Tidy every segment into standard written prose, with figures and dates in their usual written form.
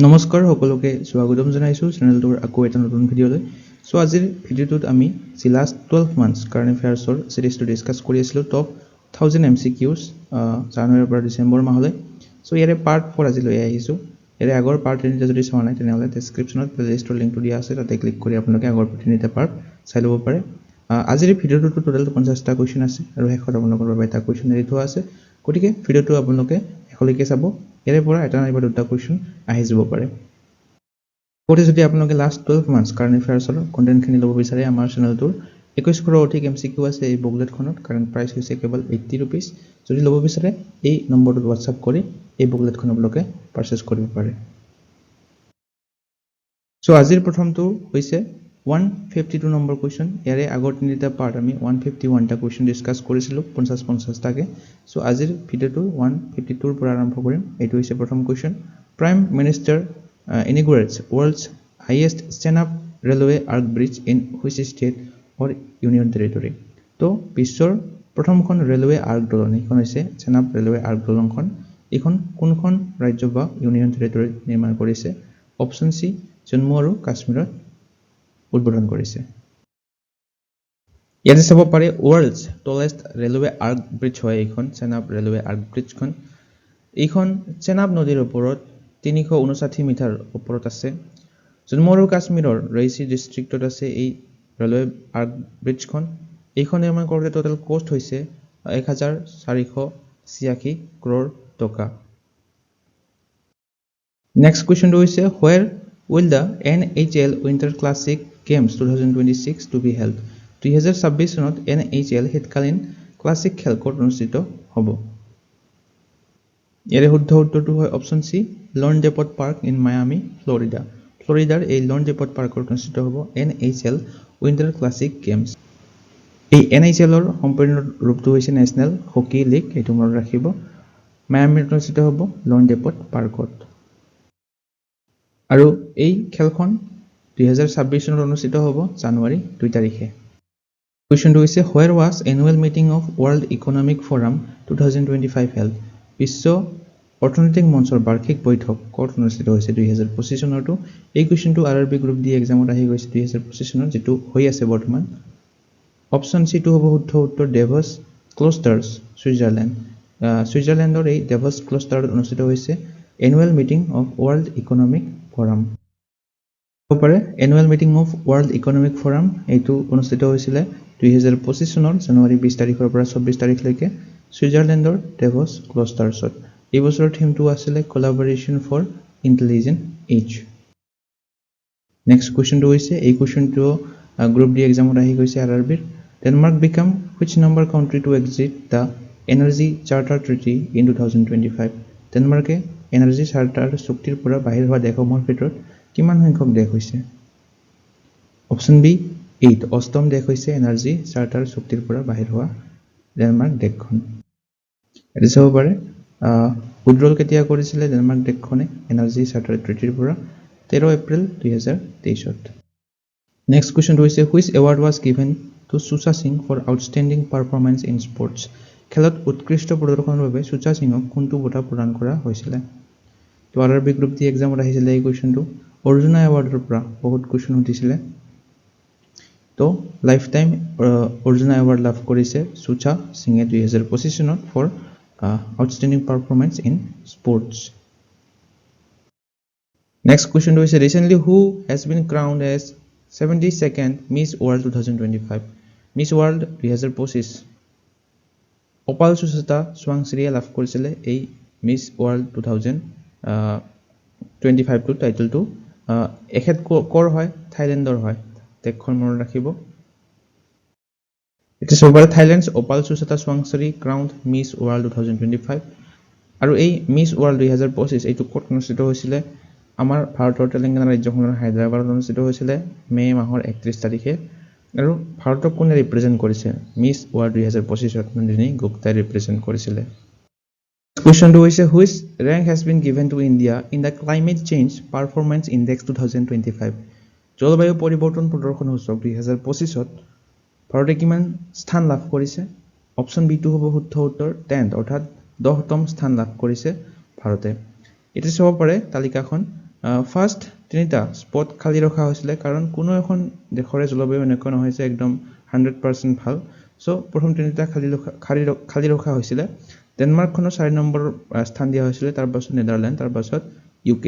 নমস্কাৰ সকলোকে স্বাগতম জনাইছো চেনেলটোৰ আকৌ এটা নতুন ভিডিঅ'লৈ। সো আজিৰ ভিডিঅ'টোত আমি যি লাষ্ট 12 মান্থছ কাৰেণ্ট এফেয়াৰ্ছৰ সিৰিজটো ডিসকাস কৰি আছিলো টপ 1000 MCQs জানুৱাৰীৰ পৰা ডিসেম্বৰ মাহলৈ। সো ইয়াৰে পাৰ্ট 4 আজি লৈ আহিছো। ইয়াৰে আগৰ পাৰ্ট 3 যদি চোৱা নাই তেনেহলে ডেসক্ৰিপচনত প্লেলিষ্টৰ লিংকটো দিয়া আছে, তাতে ক্লিক কৰি আপোনালোকে আগৰ 3টা পাৰ্ট চাই ল'ব পাৰে। আজিৰ ভিডিঅ'টোত টোটাল 50টা কোৱেশ্চন আছে আৰু শেষত আপোনালোকৰ বাবে এটা কোৱেশ্চন এৰি থোৱা আছে। গতিকে ভিডিঅ'টো আপোনালোকে শেষলৈকে চাব। ইয়াৰে পৰা এটা নাইবা দুটা কোৱেশ্চন আহি যাব পাৰে। গতিকে যদি আপোনালোকে লাষ্ট 12 মান্থছ কাৰেণ্ট এফেয়াৰ্ছৰ কন্টেন্টখিনি ল'ব বিচাৰে, আমাৰ চেনেলটোৰ 2100ৰ অধিক MCQ আছে এই বুকলেটখনত। কাৰেণ্ট প্ৰাইচ হৈছে কেৱল 80 rupees। যদি ল'ব বিচাৰে এই নম্বৰটোত হোৱাটছআপ কৰি এই বুকলেটখন আপোনালোকে পাৰচেজ কৰিব পাৰে। সো আজিৰ প্ৰথমটো হৈছে 152 নম্বৰ কুৱেশ্চন। ইয়াৰে আগৰ 3টা পাৰ্ট আমি 151টা কুৱেশ্চন ডিসকাস কৰিছিলো 50টাকে। সো আজিৰ ভিডিঅ'টো 152ৰ পৰা আৰম্ভ কৰিম। এইটো হৈছে প্ৰথম question. Prime minister inaugurates world's highest stand-up railway arch bridge in which state or union territory? তো বিশ্বৰ প্ৰথমখন ৰেলৱে আৰ্ক দলং এইখন হৈছে stand-up railway arch দলংখন। এইখন কোনখন ৰাজ্য বা ইউনিয়ন টেৰিটৰীত নিৰ্মাণ কৰিছে? অপচন সি জম্মু আৰু কাশ্মীৰত উদ্বোধন কৰিছে। ইয়াতে চাব পাৰে world's tallest railway arch bridge হয় এইখন stand-up railway arch ব্ৰিজখন। এইখন চেনাব নদীৰ ওপৰত 359 মিটাৰ ওপৰত আছে। জম্মু আৰু কাশ্মীৰৰ ৰেইচি ডিষ্ট্ৰিক্টত আছে এই ৰেলৱে আৰ্ক ব্ৰিজখন। এইখন নিৰ্মাণ কৰোঁতে টোটাল কষ্ট হৈছে 1486 crore টকা। নেক্সট কুৱেশ্চনটো হৈছে where will the NHL Winter Classic Games 2026 to be held? 2026 চনত NHL শীতকালীন ক্লাছিক খেল ক'ত অনুষ্ঠিত হ'ব? ইয়াৰে শুদ্ধ উত্তৰটো হয় option C loan depot park in Miami, Florida. ফ্লৰিডাৰ এই লন ডেপট পাৰ্কত অনুষ্ঠিত হ'ব NHL উইণ্টাৰ ক্লাছিক গেমছ। এই NHLৰ সম্পূৰ্ণ ৰূপটো হৈছে নেশ্যনেল হকী লীগ, এইটো মনত ৰাখিব। মায়ামিত অনুষ্ঠিত হ'ব লন ডেপট পাৰ্কত। আৰু এই খেলখন 2026 চনত অনুষ্ঠিত হ'ব জানুৱাৰী 2 তাৰিখে। কুৱেশ্চনটো হৈছে where was annual meeting of World Economic Forum 2025 held? বিশ্ব অৰ্থনৈতিক মঞ্চৰ বাৰ্ষিক বৈঠক ক'ত অনুষ্ঠিত হৈছে 2025 চনৰটো? এই কুৱেশ্চনটো RRB গ্ৰুপ ডি এক্সামত আহি গৈছে 2025 চনত, যেটো হৈ আছে বৰ্তমান। অপচন সি টো হ'ব শুদ্ধ উত্তৰ ডেভছ ক্লষ্টাৰ্ছ, ছুইজাৰলেণ্ড। ছুইজাৰলেণ্ডৰ এই ডেভছ ক্লষ্টাৰত অনুষ্ঠিত হৈছে annual meeting of world economic forum. Annual meeting of world economic forum এইটো অনুষ্ঠিত হৈছিলে 2025 চনৰ জানুৱাৰী 20 তাৰিখৰ পৰা 24 তাৰিখলৈকে ছুইজাৰলেণ্ডৰ ডেভছ ক্লষ্টাৰ্ছত। এই বছৰৰ থিমটো আছিলে collaboration for intelligent age. Next কুৱেশ্চনটো হৈছে এই কুৱেশ্চনটো গ্ৰুপ ডি এক্সামত আহি গৈছে RRBৰ। Denmark become which number country to exit the energy charter treaty in 2025? ডেনমাৰ্কে এনাৰ্জি চাৰ্টাৰ চুক্তিৰ পৰা বাহিৰ হোৱা দেশসমূহৰ ভিতৰত কিমান সংখ্যক দেশ হৈছে? অপচন বি 8, অষ্টম দেশ হৈছে এনাৰ্জি চাৰ্টাৰ চুক্তিৰ পৰা বাহিৰ হোৱা ডেনমাৰ্ক দেশখন। এটো চাব পাৰে উইড্ৰল কেতিয়া কৰিছিলে ডেনমাৰ্ক দেশখনে এনাৰ্জি চাৰ্টাৰ ট্ৰিটিৰ পৰা? 13 এপ্ৰিল 2023ত। নেক্সট কুৱেশ্চনটো হৈছে which award was given to Sucha Singh for outstanding performance in sports? খেলত উৎকৃষ্ট প্ৰদৰ্শনৰ বাবে সুচা সিঙক কোনটো বঁটা প্ৰদান কৰা হৈছিলে? তো RRB গ্ৰুপ ডি এক্সামত আহিছিলে এই কুৱেশ্চনটো। অৰ্জুনা এৱাৰ্ডৰ পৰা বহুত কুৱেশ্চন উঠিছিলে। তো লাইফ টাইম অৰ্জুনা এৱাৰ্ড লাভ কৰিছে সুচা সিঙে 2025 চনত for outstanding performance in sports. Next কুৱেশ্চনটো হৈছে recently who has been crowned as 72nd Miss World 2025? Miss World 2025 Opal Suchata সোৱাংশ্ৰীয়ে লাভ কৰিছিলে এই মিছ ৱৰ্ল্ড 2025টো টাইটেলটো। এখেত কৰ হয়? থাইলেণ্ডৰ হয়। দেশখন মনত ৰাখিব। It is over Thailand's Opal Susata Swangsari crowned Miss World 2025 আৰু এই মিছ ৱৰ্ল্ড 2025 এইটো ক'ত অনুষ্ঠিত হৈছিলে? আমাৰ ভাৰতৰ তেলেংগানা ৰাজ্যখনৰ হায়দৰাবাদত অনুষ্ঠিত হৈছিলে মে মাহৰ 31 তাৰিখে। আৰু ভাৰতক কোনে ৰিপ্ৰেজেন্ট কৰিছে মিছ ৱৰ্ল্ড 2025ত? নন্দিনী গুপ্তাই ৰিপ্ৰেজেন্ট কৰিছিলে। কুৱেশ্চনটো হৈছে which rank has been given to India in the climate change performance index 2025? জলবায়ু পৰিৱৰ্তন প্ৰদৰ্শন সূচক 2025ত ভাৰতে কিমান স্থান লাভ কৰিছে? অপচন বি টো হ'ব শুদ্ধ উত্তৰ 10th, অৰ্থাৎ 10তম স্থান লাভ কৰিছে ভাৰতে। এতিয়া চাব পাৰে তালিকাখন ফাৰ্ষ্ট তিনিটা স্পট খালী ৰখা হৈছিলে কাৰণ কোনো এখন দেশৰে জলবায়ু এনেকুৱা নহয় যে একদম 100% ভাল চ' প্ৰথম তিনিটা খালী ৰখা হৈছিলে ডেনমাৰ্কখনৰ 4 নম্বৰ স্থান দিয়া হৈছিলে তাৰপাছত নেদাৰলেণ্ড তাৰপাছত UK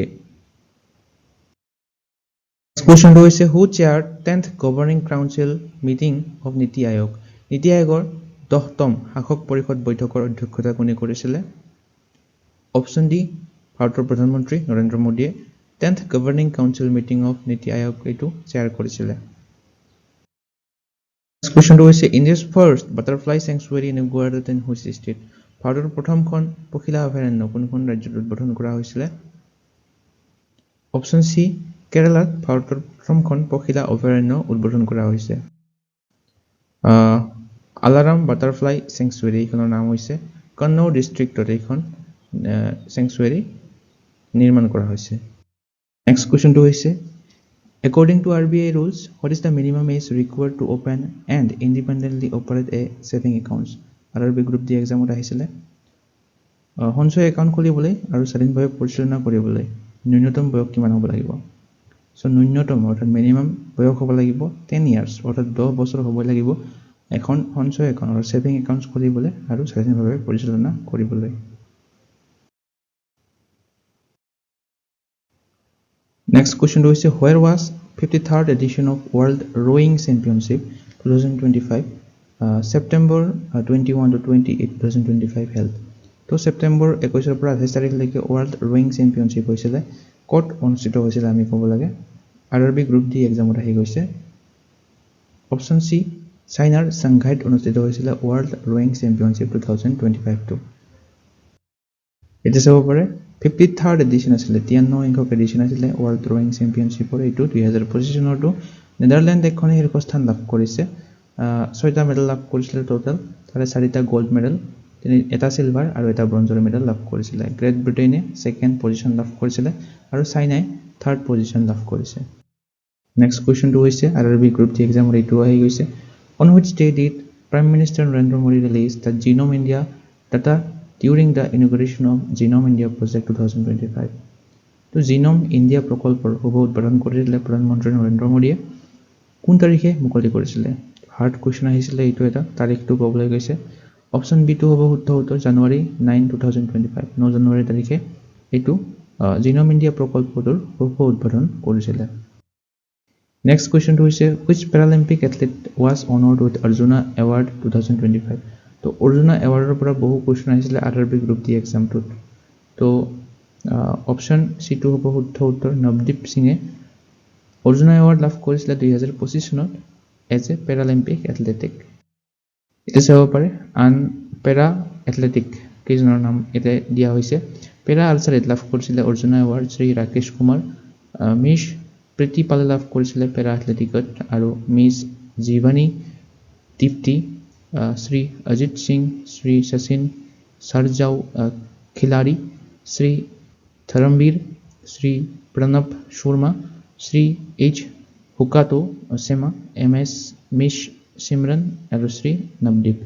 কুৱেশ্যনটো হৈছে who chair 10th governing council meeting of NITI Aayog নীতি আয়োগৰ 10তম শাসক পৰিষদ বৈঠকৰ অধ্যক্ষতা কোনে কৰিছিলে অপশ্যন ডি ভাৰতৰ প্ৰধানমন্ত্ৰী নৰেন্দ্ৰ মোদীয়ে 10th governing council meeting of NITI আয়োগ এইটো চেয়াৰ কৰিছিলে কুৱেশ্যনটো হৈছে India's first butterfly sanctuary inaugurated in which state ভাৰতৰ প্ৰথমখন পখিলা অভয়াৰণ্য কোনখন ৰাজ্যত উদ্বোধন কৰা হৈছিলে অপশ্যন চি কেৰালাত ভাৰতৰ প্ৰথমখন পখিলা অভয়াৰণ্য উদ্বোধন কৰা হৈছে আলাৰাম বাটাৰফ্লাই চেংচুৱেৰী এইখনৰ নাম হৈছে কন্নৌৰ ডিষ্ট্ৰিক্টত এইখন চেংচুৱেৰী নিৰ্মাণ কৰা হৈছে নেক্সট কুৱেশ্যনটো হৈছে According to RBI rules, what is the minimum age required to open and independently operate a saving accounts? RRB Group D exam আহিছিলে সঞ্চয় একাউণ্ট খুলিবলৈ আৰু স্বাধীনভাৱে পৰিচালনা কৰিবলৈ ন্যূনতম বয়স কিমান হ'ব লাগিব সো ন্যূনতম অৰ্থাৎ মিনিমাম বয়স হ'ব লাগিব 10 ইয়াৰ্ছ অৰ্থাৎ 10 বছৰ হ'ব লাগিব এখন সঞ্চয় একাউণ্ট আৰু সেভিং একাউণ্টছ খুলিবলৈ আৰু স্বাধীনভাৱে পৰিচালনা কৰিবলৈ Next question is where was 53rd edition of World Rowing Championship 2025 September 21 to 28 2025 held তো September 21 পৰা 28 তাৰিখলৈকে World Rowing Championship হৈছিল ক'ত অনুষ্ঠিত হৈছিল আমি ক'ব লাগে RRB Group D এক্সামত আহি গৈছে অপশ্যন সি চাইনাৰ সাংঘাইত অনুষ্ঠিত হৈছিল World Rowing Championship 2025 টো এটা চাব পাৰে 53rd edition আছিল 93সংখ্যক এডিশন আছিল ওয়াৰ্ল্ড ৰোয়িং চ্যাম্পিয়নশিপৰ এইটো 2025 চনৰটো নেদাৰল্যান্ড দেশখনে শীৰ্ষ স্থান লাভ কৰিছে 6টা মেডেল লাভ কৰিছিল টোটাল তাৰে 4টা গোল্ড মেডেল এটা সিলভাৰ আৰু এটা ব্ৰঞ্জৰ মেডেল লাভ কৰিছিল গ্ৰেট ব্ৰিটেইনে সেকেন্ড পজিশন লাভ কৰিছিল আৰু চাইনাই থাৰ্ড পজিশন লাভ কৰিছে নেক্সট কোৱেশ্চনটো হৈছে আৰআৰবি গ্ৰুপ ডি এক্সামৰ এইটো আহি গৈছে on which day did prime minister Narendra Modi release the genome India data during the inauguration of Genome India Project 2025 তো জিনোম ইণ্ডিয়া প্ৰকল্পৰ শুভ উদ্বোধন কৰিলে প্ৰধানমন্ত্ৰী নৰেন্দ্ৰ মোদীয়ে কোন তাৰিখে মুকলি কৰিছিলে হাৰ্ড কোৱেশ্চন আহিছিলে এইটো এটা তাৰিখটো ক'বলৈ গৈছে অপশ্যন বি টো হ'ব শুদ্ধ উত্তৰ জানুৱাৰী 9 2025 9 জানুৱাৰী তাৰিখে এইটো জিনোম ইণ্ডিয়া প্ৰকল্পটোৰ শুভ উদ্বোধন কৰিছিলে নেক্সট কোৱেশ্চনটো হৈছে which Paralympic athlete was honored with Arjuna Award 2025 তো অৰ্জুনা এৱাৰ্ডৰ পৰা বহু কোৱেশ্চন আহিছিল আৰআৰবি গ্ৰুপ ডি এক্সামটোত তো অপশ্যন সি টো হ'ব শুদ্ধ উত্তৰ নৱদীপ সিঙে অৰ্জুনা এৱাৰ্ড লাভ কৰিছিল 2025 চনত এজ এ পেৰালিম্পিক এথলেটিক এটা চাব পাৰে আন পেৰা এথলেটিক কেইজনৰ নাম এতে দিয়া হৈছে পেৰা আলচাৰেট লাভ কৰিছিল অৰ্জুনা এৱাৰ্ড শ্ৰী ৰাকেশ কুমাৰ মিছ প্ৰীতি পালে লাভ কৰিছিল পেৰা এথলেটিকত আৰু মিছ জীৱানী Deepthi Shri Ajeet Singh Shri Sachin Sarjerao Khilari Shri Dharambir Shri Pranav Sharma Shri H Hokato Sema MS Miss Simran আৰু শ্ৰী নৱদীপ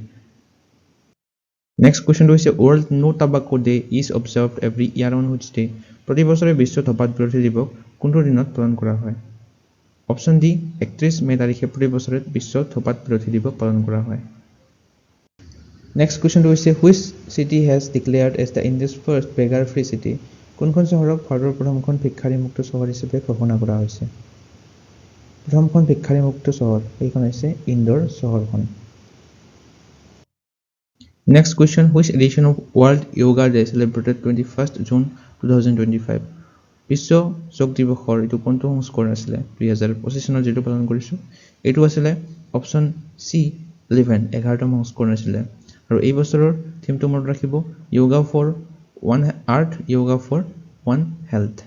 নেক্সট কোৱেশ্চনটো হৈছে world no tobacco day is observed every year on which day প্ৰতি বছৰে বিশ্ব ধঁপাত বিৰোধী দিৱস কোনটো দিনত পালন কৰা হয় অপশ্যন ডি 31 মে তাৰিখে প্ৰতি বছৰে বিশ্ব ধঁপাত বিৰোধী দিৱস পালন কৰা হয় Next question to is which city has declared as the India's first beggar-free city? কোনখন চহৰক ভাৰতৰ প্ৰথমখন ভিক্ষাৰী মুক্ত চহৰ হিচাপে ঘোষণা কৰা হৈছে? প্ৰথমখন ভিক্ষাৰী মুক্ত চহৰ এইখন হৈছে ইন্দোৰ চহৰখন। Next question, which edition of World Yoga Day celebrated 21st June 2025? বিশ্ব যোগ দিৱসৰ এইটো কোনটো সংস্কৰণ আছিলে 2025 চনত যেটো পালন কৰিছো এইটো আছিলে অপশ্যন সি 11টা সংস্কৰণ আছিলে আৰু এই বছৰৰ থিমটো মনত ৰাখিব yoga for one art yoga for one health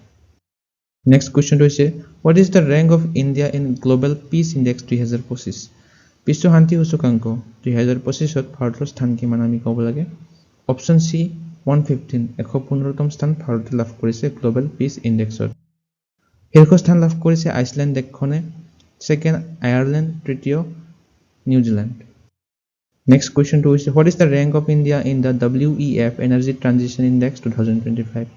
next question হৈছে what is the rank of India in global peace index 2025 বিশ্ব শান্তি সূচকাংক 2025 ত ভাৰতৰ স্থান কিমান আমি ক'ব লাগে অপশ্যন সি 115 115তম স্থান ভাৰতে লাভ কৰিছে গ্লোবাল পিস ইনডেক্সত শীৰ্ষ স্থান লাভ কৰিছে আইচল্যান্ড দেশখনে সেকেন্ড আয়াৰল্যান্ড তৃতীয় New Zealand Next question to is what is the rank of India in the WEF Energy Transition Index 2025?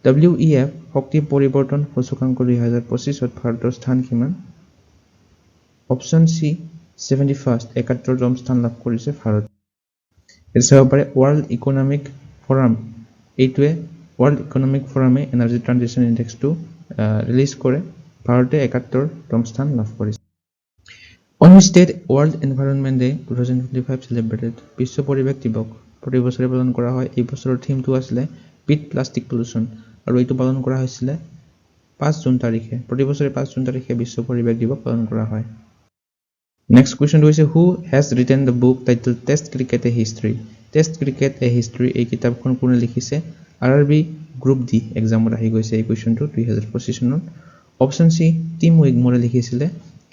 WEF শক্তি পৰিৱৰ্তন সূচকাংক 2025ত ভাৰতৰ স্থান কিমান? অপশ্যন চি 71st 71তম স্থান লাভ কৰিছে ভাৰত। এটা চাব পাৰে ৱৰ্ল্ড ইকনমিক ফৰাম, এইটোৱে ৱৰ্ল্ড ইকনমিক ফৰামে এনাৰ্জি ট্ৰানজিশ্যন ইণ্ডেক্সটো ৰিলিজ কৰে। ভাৰতে 71তম স্থান লাভ কৰিছে। On which date World Environment Day 2025 celebrated? বিশ্ব পৰিৱেশ দিৱস প্ৰতি বছৰে পালন কৰা হয়। এই বছৰৰ থিমটো আছিলে বিট প্লাষ্টিক পলিউশ্যন আৰু এইটো পালন কৰা হৈছিলে 5 জুন তাৰিখে। প্ৰতি বছৰে 5 জুন তাৰিখে বিশ্ব পৰিৱেশ দিৱস পালন কৰা হয়। নেক্সট কুৱেশ্যনটো হৈছে who has written the book title test cricket a history? Test cricket a history এই কিতাপখন কোনে লিখিছে? RRB গ্ৰুপ ডি এক্সামত আহি গৈছে এই কুৱেশ্যনটো 2025 চনত। অপশ্যন চি টিম উইগমৰে লিখিছিলে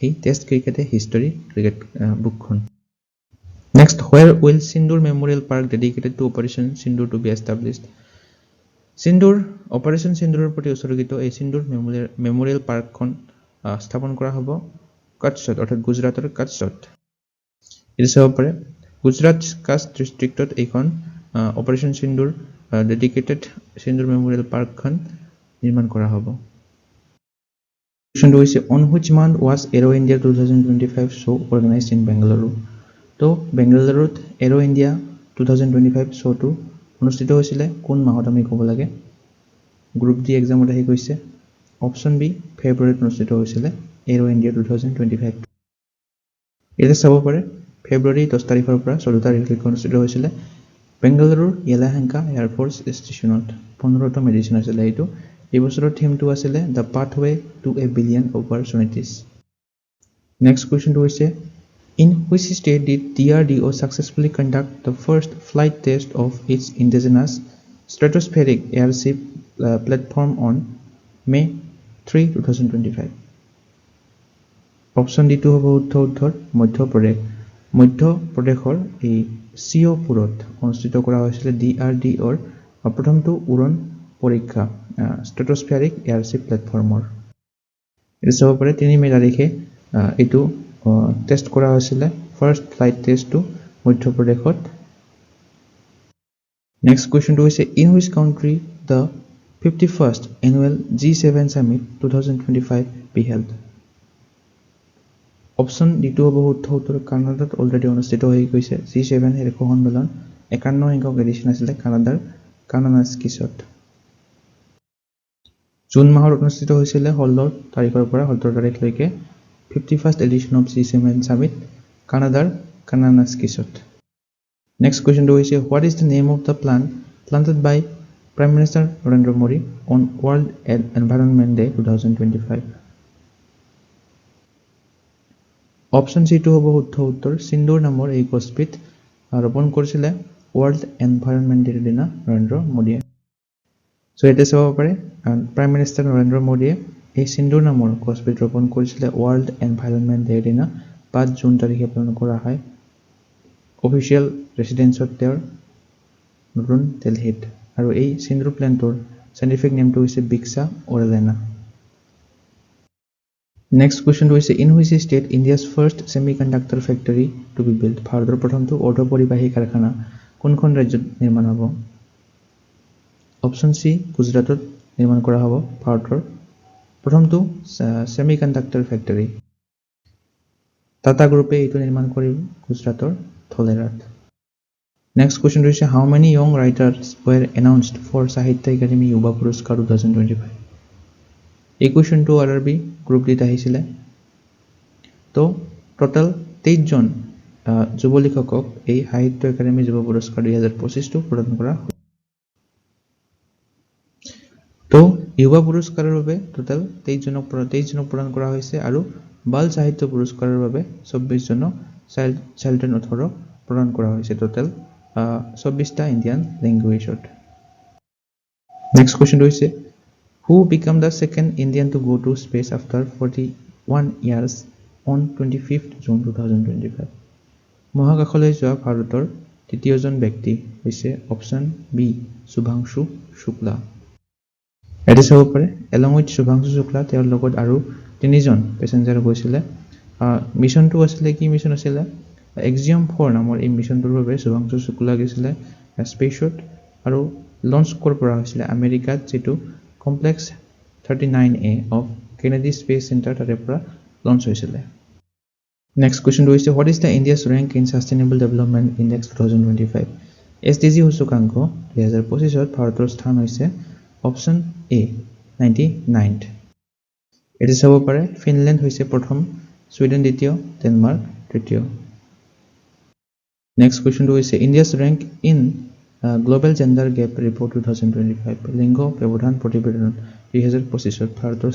এই test cricket a history cricket বুকখন। Next where will Sindoor memorial park dedicated to operation Sindoor to be established? Sindoor operation সিন্দুৰৰ প্ৰতি উৎসৰ্গিত এই সিন্দুৰ মেমৰিয়েল পাৰ্কখন স্থাপন কৰা হ'ব কচ্ছত, অৰ্থাৎ গুজৰাটৰ কচ্ছত। এইটো চাব পাৰে গুজৰাট কাষ্ট ডিষ্ট্ৰিক্টত এইখন অপাৰেশ্যন সিন্দুৰ ডেডিকেটেড সিন্দুৰ মেমৰিয়েল পাৰ্কখন নিৰ্মাণ কৰা হ'ব। কুৱেশ্যনটো হৈছে on which month was arrow India 2025 show' organised in Bengaluru? তো বেংগালুৰুত এৰো ইণ্ডিয়া 2025 শ্ব'টো অনুষ্ঠিত হৈছিলে কোন মাহত আমি ক'ব লাগে? গ্ৰুপ ডি এক্সামত আহি গৈছে। অপশ্যন বি ফেব্ৰুৱাৰীত অনুষ্ঠিত হৈছিলে এৰো ইণ্ডিয়া 2025। এতিয়া চাব পাৰে ফেব্ৰুৱাৰী 10 তাৰিখৰ পৰা 14 তাৰিখলৈকে অনুষ্ঠিত হৈছিলে বেংগালুৰুৰ য়েলাহাংকা এয়াৰফ'ৰ্চ ষ্টেচনত। 15তম এডিশ্যন আছিলে এইটো। এই বছৰৰ থিমটো আছিলে the pathway to a billion opportunities. Next কুৱেশ্যনটো হৈছে in which state did DRDO successfully conduct the first flight test of its indigenous stratospheric airship platform on May 3, 2025? Option ডিটো হ'ব উত্তৰ মধ্যপ্ৰদেশ। মধ্যপ্ৰদেশৰ এই চিঅ'পুৰত অনুষ্ঠিত কৰা হৈছিলে DRDOৰ প্ৰথমটো উৰণ পৰীক্ষা ষ্ট্ৰেটস্ফেৰিক এয়াৰশ্বিপ প্লেটফৰ্মৰ। এইটো চাব পাৰে 3 মে তাৰিখে এইটো টেষ্ট কৰা হৈছিলে ফাৰ্ষ্ট ফ্লাইট টেষ্টটো মধ্যপ্ৰদেশত। নেক্সট কুৱেশ্যনটো হৈছে in which country the 51st annual G7 Summit 2025 be held? Option ডিটো হ'ব উত্তৰ কানাডাত অলৰেডি অনুষ্ঠিত হৈ গৈছে G7 শীৰ্ষ সন্মিলন 51 সংখ্যক এডিশ্যন আছিলে কানাডাৰ কানানাস্কিছত। জুন মাহত অনুষ্ঠিত হৈছিলে 16 তাৰিখৰ পৰা 17 তাৰিখলৈকে 51st addition of G7 Summit কানাডাৰ কানানাস্কিছত। নেক্সট কুৱেশ্যনটো হৈছে what is the name of the plant planted by prime minister Narendra Modi on world environment day 2025? Option চিটো হ'ব উত্তৰ সিন্দুৰ নামৰ এই গছবিধ ৰোপণ কৰিছিলে ৱৰ্ল্ড এনভাইৰনমেণ্ট ডেৰ দিনা নৰেন্দ্ৰ মোদীয়ে। চ' এতিয়া চাব পাৰে প্ৰাইম মিনিষ্টাৰ নৰেন্দ্ৰ মোদীয়ে এই সিন্দুৰ নামৰ গছবিধ ৰোপণ কৰিছিলে ৱৰ্ল্ড এনভাইৰনমেণ্ট ডেৰ দিনা 5 জুন তাৰিখে পালন কৰা হয় অফিচিয়েল ৰেচিডেন্সত তেওঁৰ নতুন দিল্লীত। আৰু এই সিন্দুৰ প্লেণ্টৰ চাইণ্টিফিক নেমটো হৈছে বিক্সা অৰেলেনা। নেক্সট কুৱেশ্যনটো হৈছে in which state India's first semiconductor factory to be build? ভাৰতৰ প্ৰথমটো অৰ্ধপৰিবাহী কাৰখানা কোনখন ৰাজ্যত নিৰ্মাণ হ'ব? অপশ্যন চি গুজৰাটত নিৰ্মাণ কৰা হ'ব ভাৰতৰ প্ৰথমটো ছেমি কণ্ডাক্টৰ ফেক্টৰী। টাটা গ্ৰুপে এইটো নিৰ্মাণ কৰিব গুজৰাটৰ ধলেৰাত। নেক্সট কুৱেশ্যনটো হৈছে how many young writers were announced for Sahitya Akademi যুৱা পুৰস্কাৰ 2025? এই কুৱেশ্যনটো RRB গ্ৰুপ ডিত আহিছিলে। তো টোটেল 23 জন যুৱ লেখকক এই সাহিত্য একাডেমী যুৱ পুৰস্কাৰ 2025টো প্ৰদান কৰা হয়। তো যুৱ পুৰস্কাৰৰ বাবে টোটেল 23 জনক প্ৰদান কৰা হৈছে আৰু বাল সাহিত্য পুৰস্কাৰৰ বাবে 24 জনক চাইল্ড্ৰেন অথৰক প্ৰদান কৰা হৈছে টোটেল 24টা ইণ্ডিয়ান লেংগুৱেজত। নেক্সট কুৱেশ্যনটো হৈছে Who became the second Indian to go to space after 41 years on 25th June 2025? মহাকাশলৈ যোৱা ভাৰতৰ তৃতীয়জন ব্যক্তি হৈছে অপশ্যন বি শুভাংশু শুক্লা। এটি চাব পাৰে এলং উইথ শুভাংশু শুক্লা তেওঁৰ লগত আৰু 3জন পেছেঞ্জাৰ গৈছিলে। মিছনটো আছিলে কি মিছন আছিলে এক্সিয়ম 4 নামৰ এই মিছনটোৰ বাবে শুভাংশু শুক্লা গৈছিলে স্পেচত আৰু লঞ্চ কৰা হৈছিলে আমেৰিকাত যেটো complex 39A of Kennedy space center তাৰে পৰা লঞ্চ হৈছিলে নেক্সট কোৱেশ্চনটো হৈছে what is the India's rank in sustainable development index 2025 SDG সূচকাংক 2025 ত ভাৰতৰ স্থান হৈছে অপচন A 99th এটো চাব পাৰে ফিনল্যান্ড হৈছে প্ৰথম সুইডেন দ্বিতীয় ডেনমাৰ্ক তৃতীয় নেক্সট কোৱেশ্চনটো হৈছে India's rank in global gender gap report 2025 লিংগ ব্যৱধান প্ৰতিবেদন 2025 ত ভাৰতৰ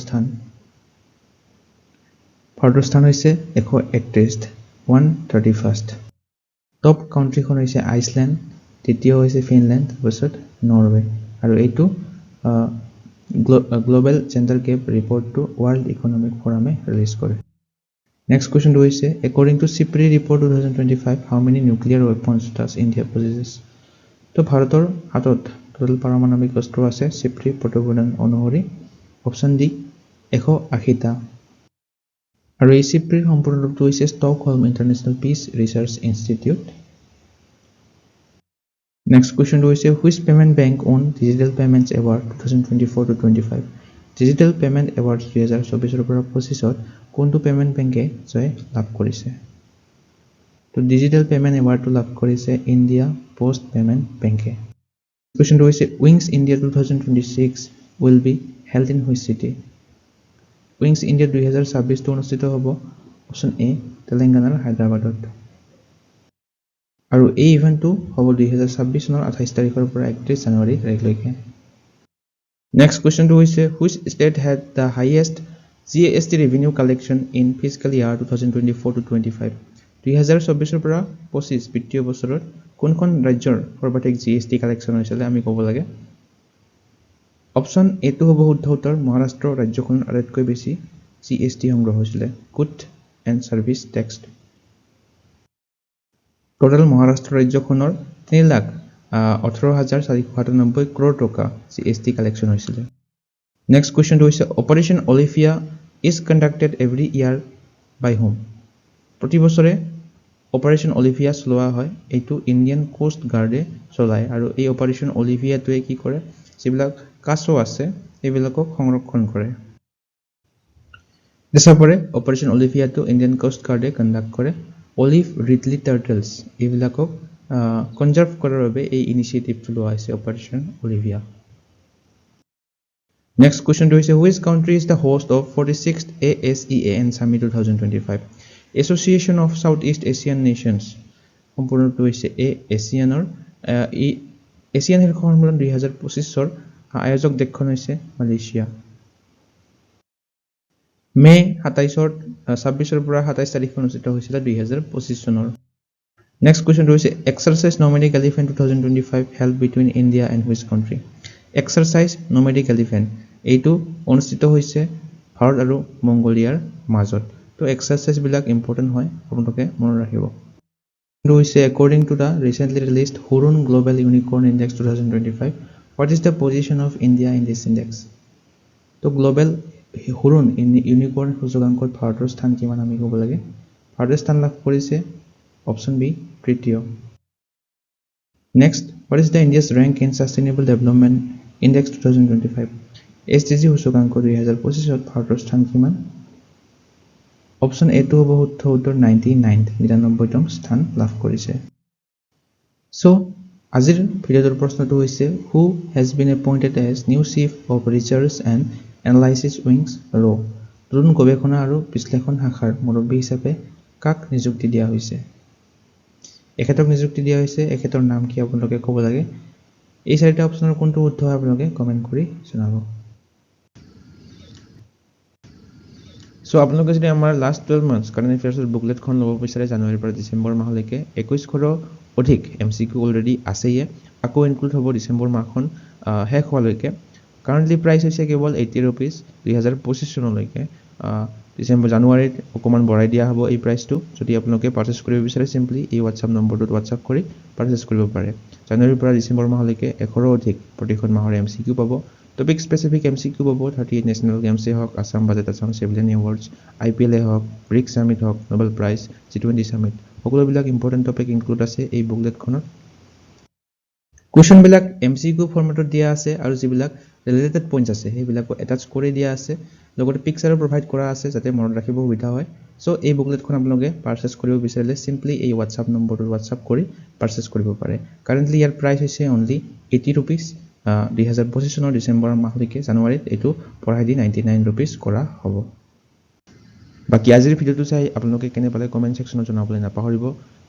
স্থান হৈছে 131 131st টপ কাউন্ট্ৰিখন হৈছে আইচল্যান্ড তৃতীয় হৈছে ফিনল্যান্ড তাৰপিছত নৰৱে আৰু এইটো গ্লোবাল জেন্ডাৰ গেপ ৰিপৰ্টটো ওয়াৰ্ল্ড ইকনমিক ফৰামে ৰিলিজ কৰে নেক্সট কোৱেশ্চনটো হৈছে according to CIPRI report 2025 how many nuclear weapons does India possesses তো ভাৰতৰ হাতত টোটাল পাৰমাণৱিক অস্ত্ৰ আছে CIPRI প্ৰতিবেদন অনুসৰি অপচন ডি 180টা আৰু এই CIPRI সম্পূৰ্ণ ৰূপটো হৈছে Stockholm international peace research institute next কোৱেশ্চনটো হৈছে which payment bank won digital payments award 2024 to 25 digital payment awards 2024 পৰা 25 ত কোনটো পেমেন্ট বেংকে জয় লাভ কৰিছে তো ডিজিটেল পেমেন্ট এৱাৰ্ডটো লাভ কৰিছে ইণ্ডিয়া পোষ্ট পেমেন্ট বেংকে কোৱেশ্চনটো হৈছে wings India 2026 will be held in which city wings India 2026 টো অনুষ্ঠিত হ'ব অপচন এ তেলেংগানাৰ হায়দৰাবাদত আৰু এই ইভেন্টটো হ'ব 2026 চনৰ 28 তাৰিখৰ পৰা 31 জানুৱাৰী তাৰিখলৈকে Next question to which state had the highest GST revenue collection in fiscal year 2024 to 25? 2024 পৰা 25 বিত্তীয় বছৰত কোনখন ৰাজ্যৰ সৰ্বাধিক GST কালেকচন হৈছিল আমি ক'ব লাগে অপচন এ টো হ'ব শুদ্ধ উত্তৰ মহাৰাষ্ট্ৰ ৰাজ্যখনৰ আটাইতকৈ বেছি GST সংগ্ৰহ হৈছিল good and service tax total Maharashtra ৰাজ্যখনৰ 3,18,497 crore টকা GST কালেকচন হৈছিল নেক্সট কোৱেশ্চন হৈছে operation Olivia is conducted every year by whom প্ৰতি বছৰে অপাৰেশন অলিভিয়া চলোৱা হয় এইটো ইণ্ডিয়ান কোষ্ট গাৰ্ডে চলায় আৰু এই অপাৰেশন অলিভিয়াটোৱে কি কৰে যিবিলাক কাছো আছে এইবিলাকক সংৰক্ষণ কৰে দেশপৰে অপাৰেশন অলিভিয়াটো ইণ্ডিয়ান কোষ্ট গাৰ্ডে কণ্ডাক্ট কৰে অলিভ ৰিডলি টাৰ্টলছ এইবিলাকক কনজাৰ্ভ কৰাৰ বাবে এই ইনিচিয়েটিভটো লোৱা হৈছে operation Olivia Next question to is which country is the host of 46th ASEAN Summit 2025 Association of Southeast Asian Nations সম্পূৰ্ণটো হৈছে ASEANৰ এছিয়ান শীৰ্ষ সন্মিলন 2025 ৰ আয়োজক দেশখন হৈছে মালয়েছিয়া মে 27 ৰ পৰা 27 তাৰিখ অনুষ্ঠিত হৈছিল 2025 চনৰ Next question to is exercise nomadic elephant 2025 held between India and which country Exercise nomadic elephant এইটো অনুষ্ঠিত হৈছে ভাৰত আৰু মংগোলিয়াৰ মাজত তো এক্সাৰসাইজ বিলাক ইম্পৰ্টেন্ট হয় আপোনালোকে মনত ৰাখিব এইটো হৈছে according to the recently released Hurun Global Unicorn Index 2025 what is the position of India in this index তো গ্লোবাল হুৰুন ইউনিকৰ্ন সূচকাংকত ভাৰতৰ স্থান কিমান আমি ক'ব লাগে ভাৰতৰ স্থান লাভ কৰিছে অপচন বি তৃতীয় Next, what is the India's rank in Sustainable Development Index 2025? SDG সূচকাংক 2025 ত ভাৰতৰ স্থান কিমান? অপচন এ টো হ'ব শুদ্ধ উত্তৰ 99th 99তম স্থান লাভ কৰিছে। So, আজিৰ ভিডিঅ'ৰ প্ৰশ্নটো হৈছে who has been appointed as new chief of research and analysis wings RO? নতুন গৱেষণা আৰু বিশ্লেষণ শাখাৰ মুৰব্বী হিচাপে কাক নিযুক্তি দিয়া হৈছে? এখেতক নিযুক্তি দিয়া হৈছে এখেতৰ নাম কি আপোনালোকে ক'ব লাগে এই চাৰিটা অপচনৰ কোনটো শুদ্ধ হয় আপোনালোকে কমেন্ট কৰি জনাব সো আপোনালোকে যদি আমাৰ লাষ্ট 12 মান্থস কাৰেন্ট এফেয়াৰ্সৰ বুকলেটখন ল'ব বিচাৰে জানুৱাৰীৰ পৰা ডিসেম্বৰ মাহলৈকে 2100 অধিক এমসিকিউ অলৰেডি আছেয়ে আকৌ ইনক্লুড হ'ব ডিসেম্বৰ মাহখন শেষ হোৱালৈকে কাৰেন্টলি প্ৰাইস হৈছে কেৱল 80 रुपीस 2025 চনলৈকে ডিসেম্বৰ জানুৱাৰীত অকমান বঢ়াই দিয়া হ'ব এই প্ৰাইসটো যদি আপোনালোকে পাৰচেজ কৰিব বিচাৰে সিম্পলি এই WhatsApp নম্বৰটোত WhatsApp কৰি পাৰচেজ কৰিব পাৰে জানুৱাৰীৰ পৰা ডিসেম্বৰ মাহলৈকে 100 অধিক প্ৰতিখন মাহৰ এমসিকিউ পাব টপিক স্পেসিফিক এমসিকিউ পাব 38 নেশনাল গেমছে হওক আসাম বাজেট আসাম সিভিলিয়ন এৱাৰ্ডছ আইপিএল হওক ব্ৰিক্স সামিট হওক নোবেল প্ৰাইজ G20 সামিট সকলোবিলাক ইম্পৰ্টেন্ট টপিক ইনক্লুড আছে এই বুকলেটখনত কুৱেশ্যনবিলাক MCQ ফৰ্মেটত দিয়া আছে আৰু যিবিলাক ৰিলেটেড পইণ্টছ আছে সেইবিলাকো এটাচ কৰি দিয়া আছে লগতে পিকচাৰো প্ৰভাইড কৰা আছে যাতে মনত ৰাখিব সুবিধা হয় সো এই বুকলেটখন আপোনালোকে পাৰচেজ কৰিব বিচাৰিলে সিম্পলি এই WhatsApp নম্বৰটোত WhatsApp কৰি পাৰচেজ কৰিব পাৰে কাৰেন্টলি ইয়াৰ প্ৰাইচ হৈছে অনলি 80 rupees 2025 চনৰ ডিসেম্বৰ মাহলৈকে জানুৱাৰীত এইটো পঢ়াই দি 99 rupees কৰা হ'ব বাকি আজিৰ ভিডিওটো চাই আপোনালোকে কেনে পালে কমেন্ট সেকশনত জনাবলৈ নাপাহৰিব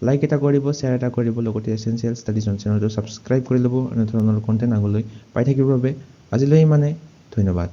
লাইক এটা কৰিব শেয়াৰ এটা কৰিব লগতে এসেনশিয়াল ষ্টাডিজ অন চেনেলটো সাবস্ক্ৰাইব কৰি ল'ব এনে ধৰণৰ কন্টেন্ট আগলৈ পাই থাকিবৰ বাবে আজিলৈ মানে ধন্যবাদ